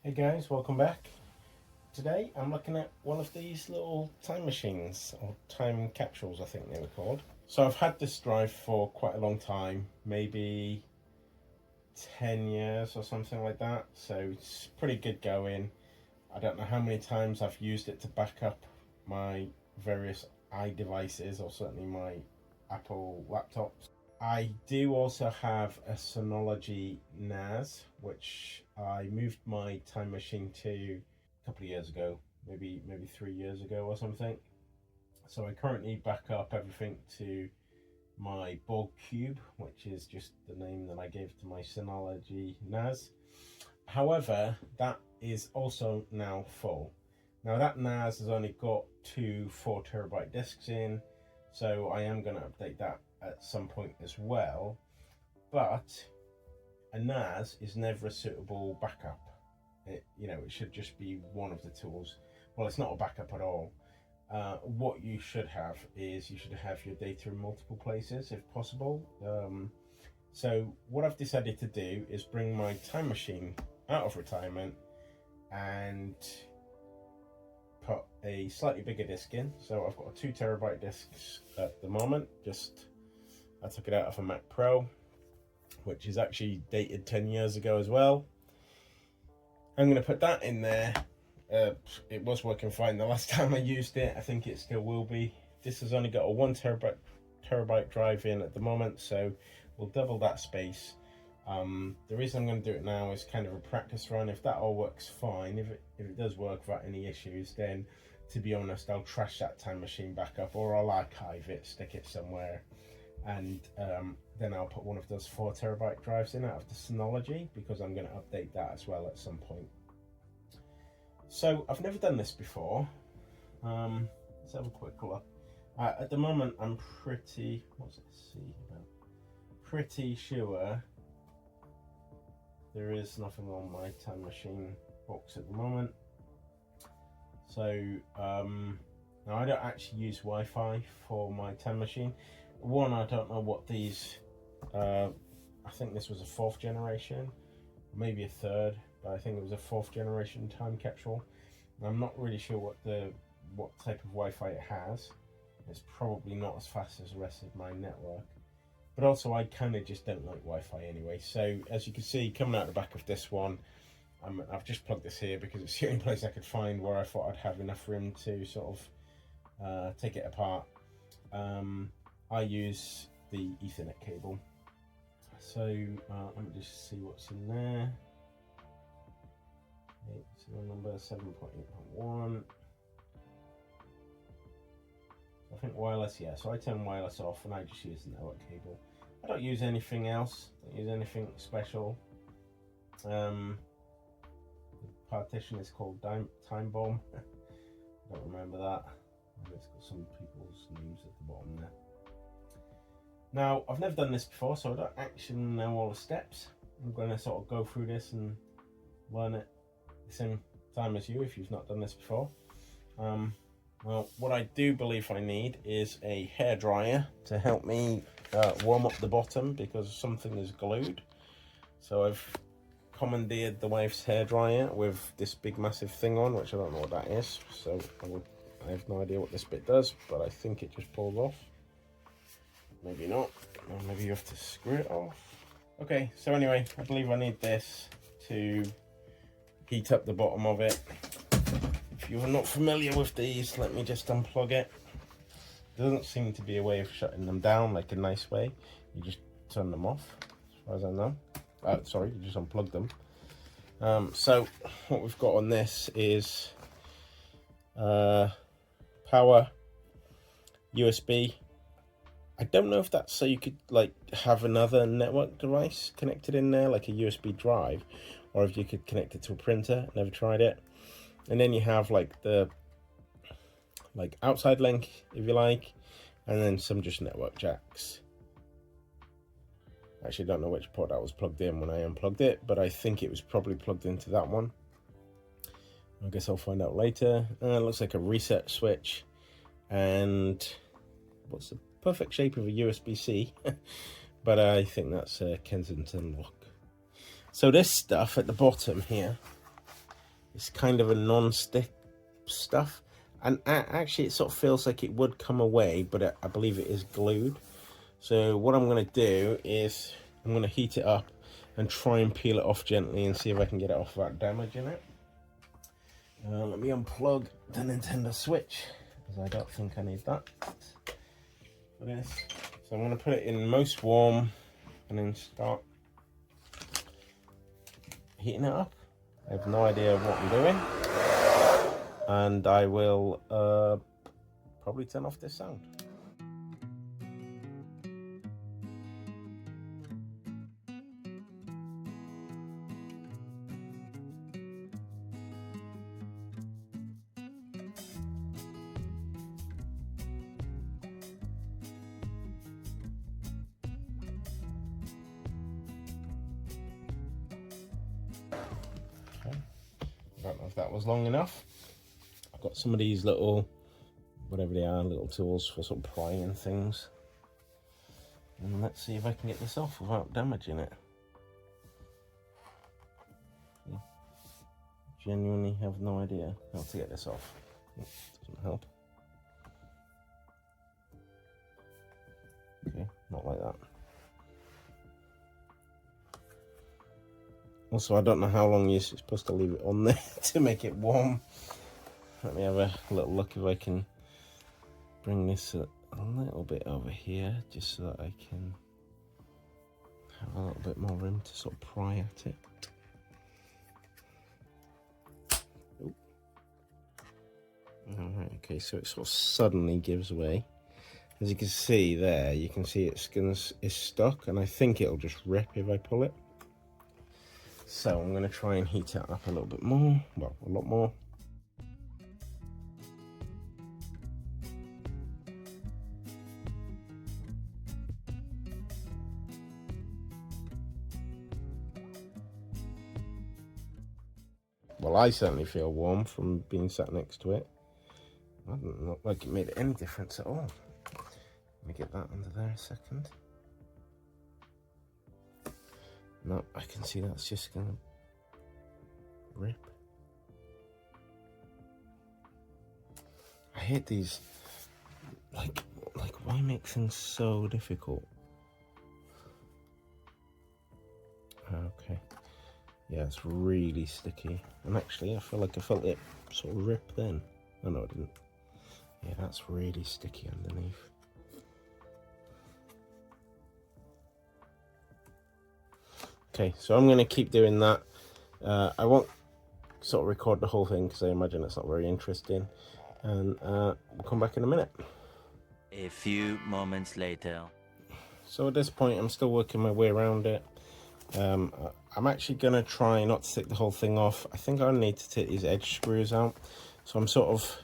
Hey guys, welcome back. Today I'm looking at one of these little time machines, or time capsules I think they were called. So I've had this drive for quite a long time, maybe 10 years or something like that, so it's pretty good going. I don't know how many times I've used it to back up my various iDevices, or certainly my Apple laptops. I do also have a Synology NAS, which I moved my time machine to a couple of years ago, maybe 3 years ago or something. So I currently back up everything to my Borg Cube, which is just the name that I gave to my Synology NAS. However, that is also now full. Now that NAS has only got two 4 terabyte disks in, so I am going to update that at some point as well. But a NAS is never a suitable backup. It should just be one of the tools. Well, it's not a backup at all. What you should have is your data in multiple places if possible. So what I've decided to do is bring my time machine out of retirement and put a slightly bigger disk in. So I've got a 2 terabyte disk at the moment. I took it out of a Mac Pro, which is actually dated 10 years ago as well. I'm going to put that in there. It was working fine the last time I used it. I think it still will be. This has only got a 1 terabyte drive in at the moment, so we'll double that space. The reason I'm going to do it now is kind of a practice run. If that all works fine, if it does work without any issues, then to be honest, I'll trash that time machine back up, or I'll archive it, stick it somewhere, and then I'll put one of those 4 terabyte drives in out of the Synology, because I'm going to update that as well at some point. So I've never done this before. Let's have a quick look. At the moment, I'm pretty sure there is nothing on my time machine box at the moment. So now I don't actually use Wi-Fi for my time machine. One, I don't know what these. I think this was a 4th generation, maybe a 3rd, but I think it was a 4th generation time capsule. And I'm not really sure what type of Wi-Fi it has. It's probably not as fast as the rest of my network. But also, I kind of just don't like Wi-Fi anyway. So as you can see, coming out the back of this one, I've just plugged this here because it's the only place I could find where I thought I'd have enough room to sort of take it apart. I use the Ethernet cable. So let me just see what's in there. Serial number 7.8.1. I think wireless, yeah. So I turn wireless off and I just use the network cable. I don't use anything else. Don't use anything special. The partition is called Time Bomb. I don't remember that. It's got some people's names at the bottom there. Now, I've never done this before, so I don't actually know all the steps. I'm going to sort of go through this and learn it at the same time as you if you've not done this before. Well, what I do believe I need is a hairdryer to help me warm up the bottom because something is glued. So I've commandeered the wife's hairdryer with this big massive thing on, which I don't know what that is. So I have no idea what this bit does, but I think it just pulls off. Maybe not, or maybe you have to screw it off. Okay, so anyway, I believe I need this to heat up the bottom of it. If you're not familiar with these, let me just unplug it. There doesn't seem to be a way of shutting them down, like a nice way. You just turn them off, as far as I know. Sorry, you just unplug them. So what we've got on this is power, USB. I don't know if that's so you could like have another network device connected in there, like a USB drive, or if you could connect it to a printer. Never tried it. And then you have like the outside link, if you like, and then some just network jacks. Actually, don't know which port that was plugged in when I unplugged it, but I think it was probably plugged into that one. I guess I'll find out later. It looks like a reset switch, and what's the perfect shape of a USB-C? But I think that's a Kensington lock. So this stuff at the bottom here It's kind of a non-stick stuff, and actually it sort of feels like it would come away, but I believe it is glued. So what I'm going to do is I'm going to heat it up and try and peel it off gently and see if I can get it off without damaging it. Let me unplug the Nintendo Switch, because I don't think I need that for this. So I'm going to put it in most warm and then start heating it up. I have no idea what I'm doing, and I will probably turn off this sound. I don't know if that was long enough. I've got some of these little, whatever they are, little tools for sort of prying things. And let's see if I can get this off without damaging it. Genuinely have no idea how to get this off. Doesn't help. Okay, not like that. Also, I don't know how long you're supposed to leave it on there to make it warm. Let me have a little look if I can bring this a little bit over here, just so that I can have a little bit more room to sort of pry at it. Oh. Alright, okay, so it sort of suddenly gives way. As you can see there, you can see its skin is stuck, and I think it'll just rip if I pull it. So I'm going to try and heat it up a little bit more, well, a lot more. Well, I certainly feel warm from being sat next to it. That doesn't look like it made any difference at all. Let me get that under there a second. No, I can see that's just gonna rip. I hate these, like why make things so difficult? Okay, yeah, it's really sticky. And actually, I feel like I felt it sort of rip then. Oh no, I didn't. Yeah, that's really sticky underneath. Okay, so I'm going to keep doing that. I won't sort of record the whole thing because I imagine it's not very interesting. And we'll come back in a minute. A few moments later. So at this point, I'm still working my way around it. I'm actually going to try not to take the whole thing off. I think I need to take these edge screws out. So I'm sort of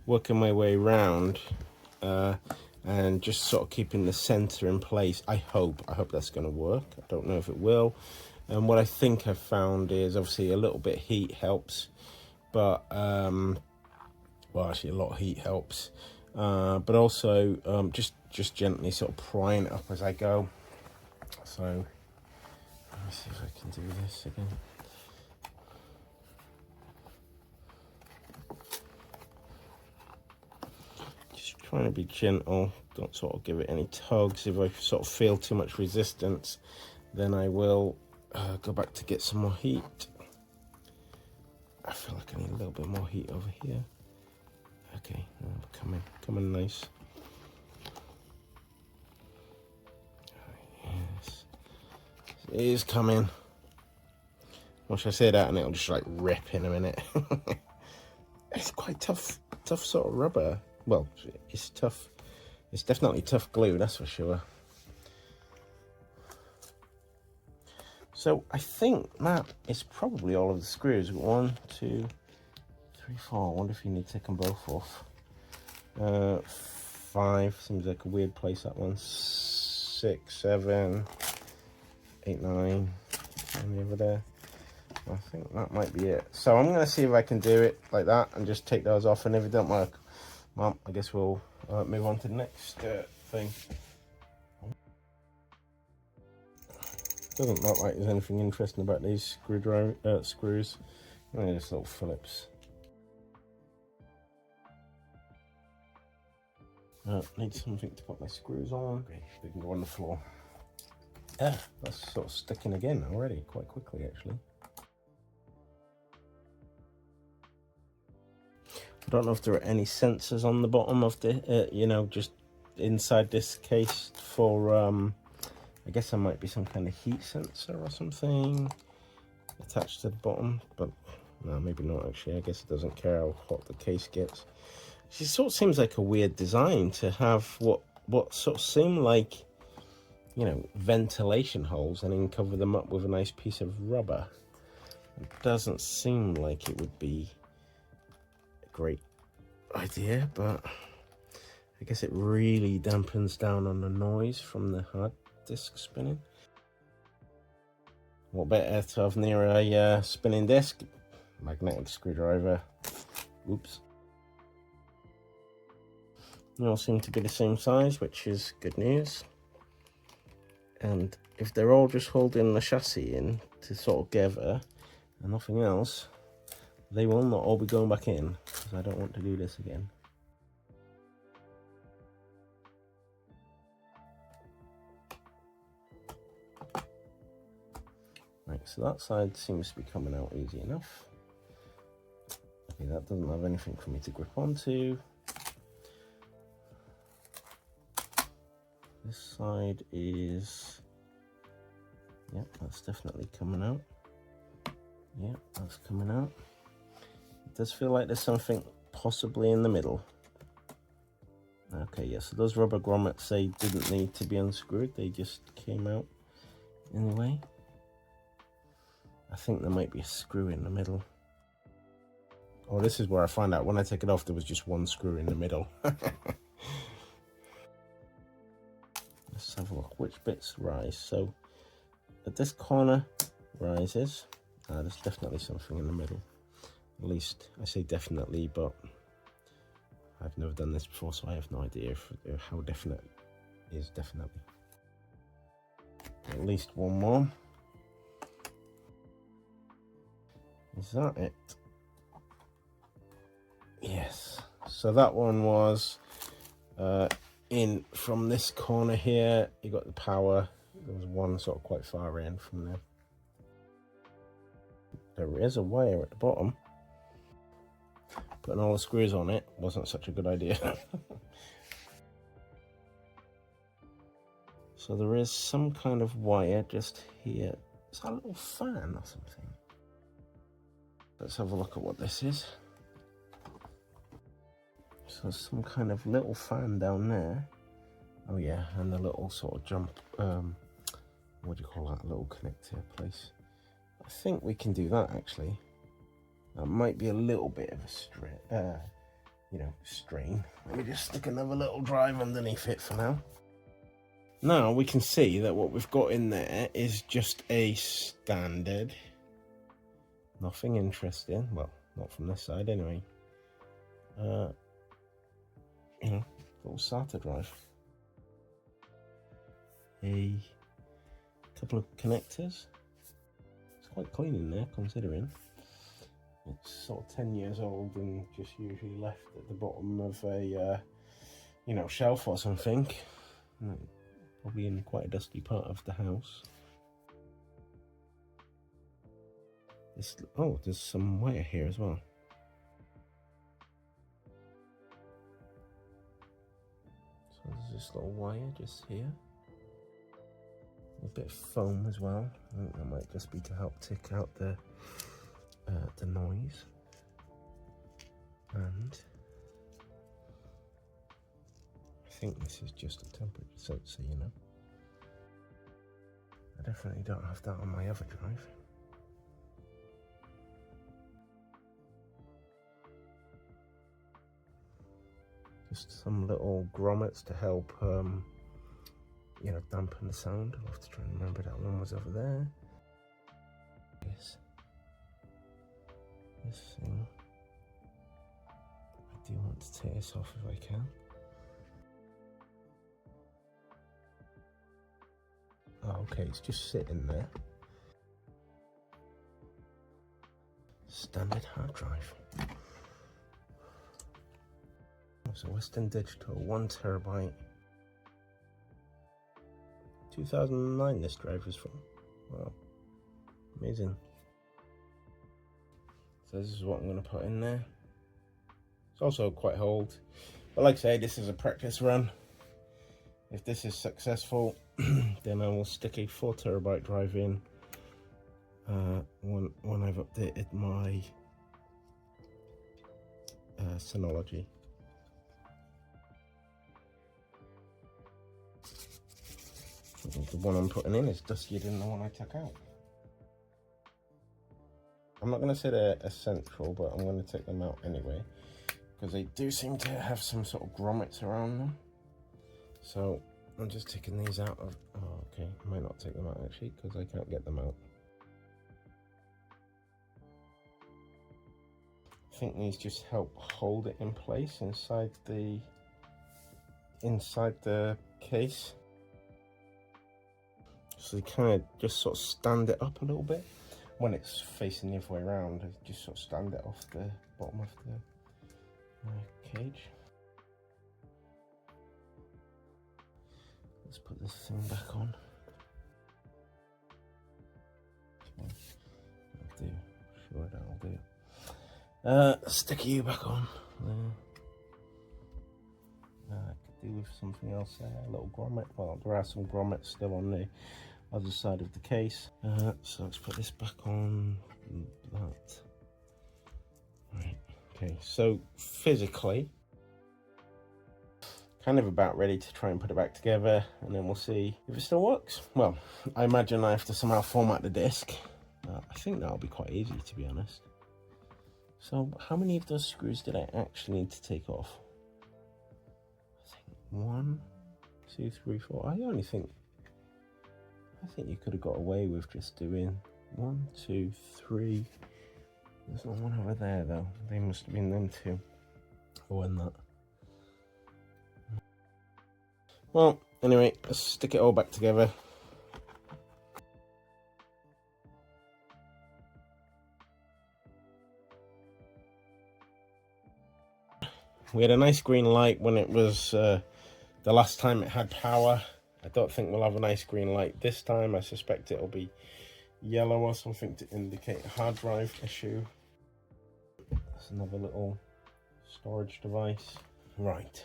working my way around and just sort of keeping the center in place. I hope that's going to work. I don't know if it will. And what I think I've found is obviously a little bit of heat helps, but well, actually a lot of heat helps, but also just gently sort of prying it up as I go. So let me see if I can do this again. Trying to be gentle, don't sort of give it any tugs. If I sort of feel too much resistance, then I will go back to get some more heat. I feel like I need a little bit more heat over here. Okay, coming nice. Yes, it is coming. Watch I say that and it'll just like rip in a minute. It's quite tough sort of rubber. Well, it's tough. It's definitely tough glue, that's for sure. So I think that is probably all of the screws. 1, 2, 3, 4. I wonder if you need to take them both off. 5 seems like a weird place, that one. 6, 7, 8, 9. Any over there? I think that might be it. So I'm going to see if I can do it like that and just take those off. And if it don't work, well, I guess we'll move on to the next thing. Doesn't look like there's anything interesting about these screws. There's little Phillips. Need something to put my screws on. Okay, they can go on the floor. Yeah, that's sort of sticking again already, quite quickly actually. I don't know if there are any sensors on the bottom of the, you know, just inside this case for, I guess there might be some kind of heat sensor or something attached to the bottom, but no, maybe not actually. I guess it doesn't care how hot the case gets. It sort of seems like a weird design to have what sort of seem like, you know, ventilation holes and then cover them up with a nice piece of rubber. It doesn't seem like it would be a great idea, but I guess it really dampens down on the noise from the hard disk spinning. What better to have near a spinning disk? Magnetic screwdriver. Oops. They all seem to be the same size, which is good news. And if they're all just holding the chassis in to sort of together and nothing else, they will not all be going back in, because I don't want to do this again. Right, so that side seems to be coming out easy enough. Okay, that doesn't have anything for me to grip onto. This side is, yeah, that's definitely coming out. Yeah, that's coming out. It does feel like there's something possibly in the middle. Okay, yeah, so those rubber grommets, they didn't need to be unscrewed, they just came out anyway. I think there might be a screw in the middle. Oh, this is where I find out when I take it off there was just one screw in the middle. Let's have a look which bits rise. So at this corner rises. There's definitely something in the middle. At least I say definitely, but I've never done this before, so I have no idea how definite it is. Definitely. At least one more. Is that it? Yes. So that one was in from this corner here. You got the power. There was one sort of quite far in from there. There is a wire at the bottom. Putting all the screws on it wasn't such a good idea. So there is some kind of wire just here. Is that a little fan or something? Let's have a look at what this is. So some kind of little fan down there. Oh yeah, and the little sort of jump, what do you call that, little connector place. I think we can do that actually. That might be a little bit of a strain. Let me just stick another little drive underneath it for now. Now we can see that what we've got in there is just a standard, nothing interesting, well, not from this side anyway, little SATA drive. A couple of connectors. It's quite clean in there considering. It's sort of 10 years old and just usually left at the bottom of a, shelf or something. Probably in quite a dusty part of the house. There's some wire here as well. So there's this little wire just here. A bit of foam as well. I think that might just be to help tick out the noise. And I think this is just a temperature sensor, I definitely don't have that on my other drive. Just some little grommets to help, dampen the sound. I'll have to try and remember that one was over there. Yes. This thing. I do want to take this off if I can. Oh, okay, it's just sitting there. It's standard hard drive. It's a Western Digital 1 terabyte. 2009 this drive is from. Wow, amazing. So this is what I'm going to put in there. It's also quite old, but like I say, this is a practice run. If this is successful, then I will stick a 4 terabyte drive in when I've updated my Synology. The one I'm putting in is dustier than the one I took out. I'm not going to say they're essential, but I'm going to take them out anyway, because they do seem to have some sort of grommets around them. So I'm just taking these out of, oh okay, I might not take them out actually, because I can't get them out. I think these just help hold it in place inside the case. So they kind of just sort of stand it up a little bit. When it's facing the other way around, I just sort of stand it off the bottom of the cage. Let's put this thing back on. That'll do. Sure, that'll do. Stick you back on. I could do with something else there. A little grommet. Well, there are some grommets still on the other side of the case. So let's put this back on. That. Right. Okay. So physically, kind of about ready to try and put it back together, and then we'll see if it still works. Well, I imagine I have to somehow format the disk. I think that'll be quite easy, to be honest. So how many of those screws did I actually need to take off? I think 1, 2, 3, 4. I think you could have got away with just doing 1, 2, 3. There's not one over there though. They must have been them two. Oh, and that. Well, anyway, let's stick it all back together. We had a nice green light when it was the last time it had power. I don't think we'll have a nice green light this time. I suspect it'll be yellow or something to indicate a hard drive issue. That's another little storage device. Right,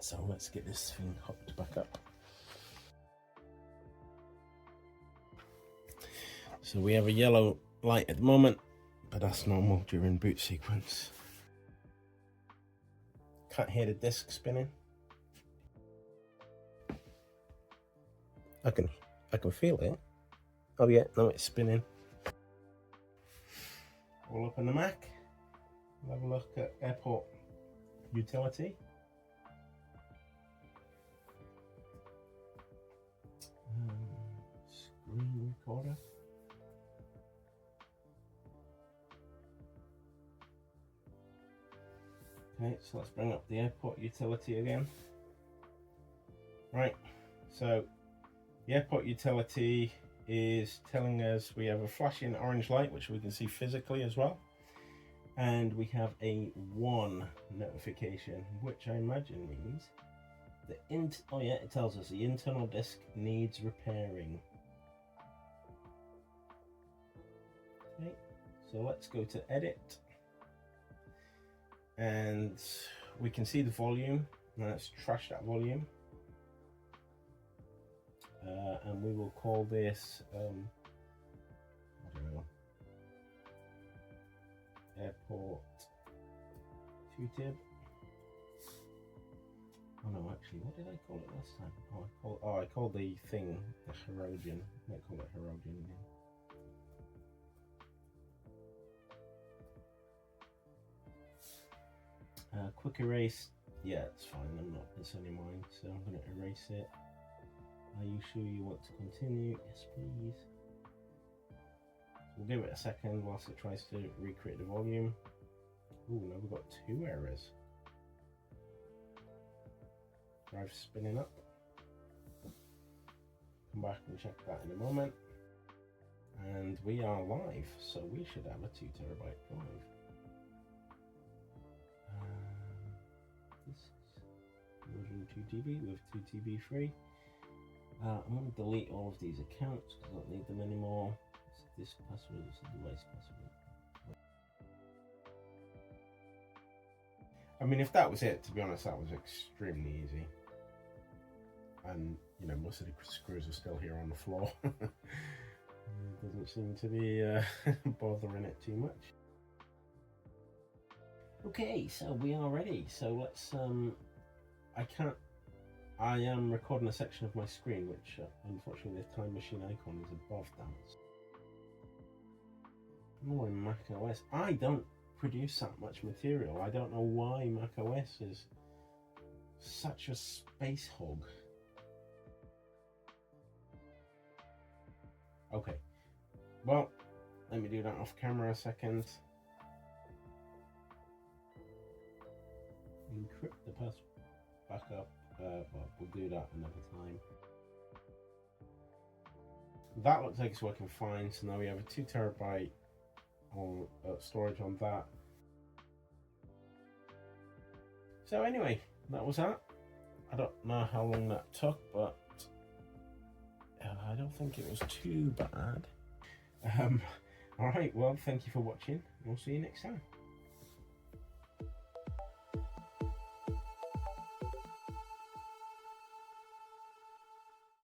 so let's get this thing hooked back up. So we have a yellow light at the moment, but that's normal during boot sequence. Can't hear the disc spinning. I can feel it. Oh yeah, no, it's spinning. We'll open the Mac. We'll have a look at Airport Utility. Screen recorder. Okay, so let's bring up the Airport Utility again. Right, so the Airport Utility is telling us we have a flashing orange light, which we can see physically as well. And we have a 1 notification, which I imagine means the oh yeah, it tells us the internal disk needs repairing. Okay, so let's go to edit. And we can see the volume. Now let's trash that volume. And we will call this, I don't know, Airport QTib. Oh no, actually, what did I call it last time? I called the thing the Herogen. I might call it Herogen again. Quick erase. Yeah, it's fine. It's only mine, so I'm going to erase it. Are you sure you want to continue? Yes, please. We'll give it a second whilst it tries to recreate the volume. Oh, now we've got 2 errors. Drive spinning up. Come back and check that in a moment. And we are live, so we should have a 2 terabyte drive. This is version 2 TB with 2 TB free. I'm going to delete all of these accounts because I don't need them anymore. So this password is a device password. I mean, if that was it, to be honest, that was extremely easy. And, you know, most of the screws are still here on the floor. It doesn't seem to be bothering it too much. Okay, so we are ready. So let's, I am recording a section of my screen, which unfortunately the time machine icon is above that. More in Mac OS. I don't produce that much material. I don't know why Mac OS is such a space hog. Okay, well, let me do that off camera a second. Encrypt the password back up, but we'll do that another time. That looks like it's working fine, so now we have a 2 terabyte on storage on that. So anyway, that was that. I don't know how long that took, but I don't think it was too bad. Alright, well, thank you for watching. We'll see you next time.